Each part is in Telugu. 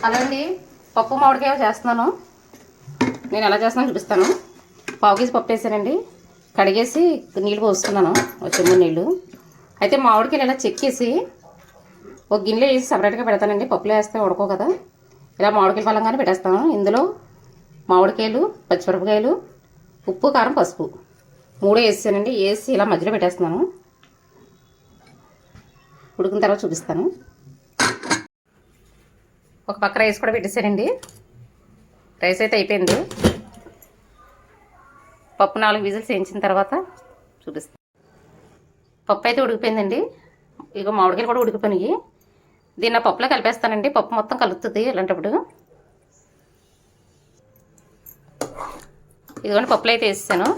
హలో అండి, పప్పు మామిడికాయ చేస్తున్నాను. నేను ఎలా చేస్తున్నాను చూపిస్తాను. పావు కేజీ పప్పు వేసానండి. కడిగేసి నీళ్ళు పోస్తున్నాను, ఒక చెంబు నీళ్ళు. అయితే మామిడికాయలు ఇలా చెక్కేసి ఒక గిన్నెలో వేసి సపరేట్గా పెడతానండి. పప్పులో వేస్తే ఉడకో కదా, ఇలా మామిడికాయలు పళ్ళంగానే పెట్టేస్తాను. ఇందులో మామిడికాయలు, పచ్చిమిరపకాయలు, ఉప్పు, కారం, పసుపు 3 వేసానండి. వేసి ఇలా మధ్యలో పెట్టేస్తున్నాను. ఉడికిన తర్వాత చూపిస్తాను. ఒక పక్క రైస్ కూడా పెట్టేశానండి. రైస్ అయితే అయిపోయింది. పప్పు 4 విజిల్స్ వేయించిన తర్వాత చూపిస్తాను. పప్పు అయితే ఉడికిపోయిందండి. ఇక మామిడికాయలు కూడా ఉడికిపోయినాయి. దీన్ని పప్పులో కలిపేస్తానండి. పప్పు మొత్తం కలుపుతుంది ఇలాంటప్పుడు. ఇదిగోండి పప్పులో అయితే వేసాను.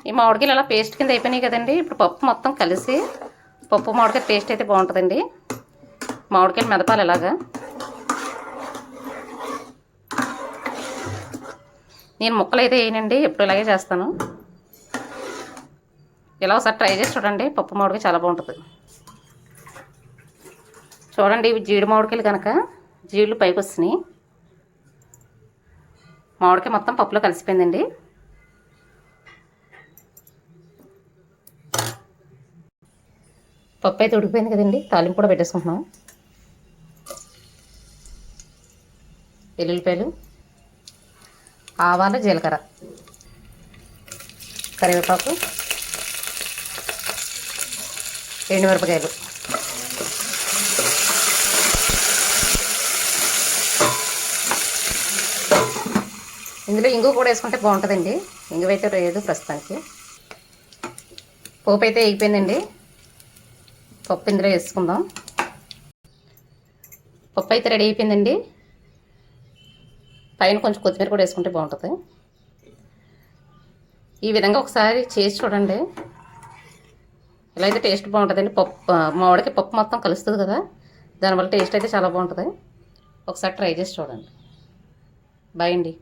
ఈ మామిడికాయలు అలా పేస్ట్ కింద అయిపోయినాయి కదండి. ఇప్పుడు పప్పు మొత్తం కలిసి పప్పు మామిడికాయ టేస్ట్ అయితే బాగుంటుందండి. మామిడికాయలు మెదపాలి ఇలాగా. నేను ముక్కలు అయితే వేయనండి, ఎప్పుడు ఇలాగే చేస్తాను. ఇలా ఒకసారి ట్రై చేసి చూడండి. పప్పు మామిడికాయ చాలా బాగుంటుంది. చూడండి, ఇవి జీడి మామిడికాయలు కనుక జీళ్ళు పైకి వస్తున్నాయి. మామిడికాయ మొత్తం పప్పులో కలిసిపోయిందండి. పప్పు అయితే ఉడికిపోయింది కదండి. తాలింపు కూడా పెట్టేసుకుంటున్నాం. వెల్లుల్లిపాయలు, ఆవాలు, జీలకర్ర, కరివేపాకు, ఎండుమిరపకాయలు, ఇందులో ఇంగు కూడా వేసుకుంటే బాగుంటుందండి. ఇంగు అయితే లేదు ప్రస్తుతానికి. పోపు అయితే అయిపోయిందండి. పప్పు ఇందులో వేసుకుందాం. పప్పు అయితే రెడీ అయిపోయిందండి. పైన కొంచెం కొత్తిమీర కూడా వేసుకుంటే బాగుంటుంది. ఈ విధంగా ఒకసారి చేసి చూడండి. ఇలా అయితే టేస్ట్ బాగుంటుందండి. మామిడికాయ పప్పు మొత్తం కలుస్తుంది కదా, దానివల్ల టేస్ట్ అయితే చాలా బాగుంటుంది. ఒకసారి ట్రై చేసి చూడండి. బాయ్ అండి.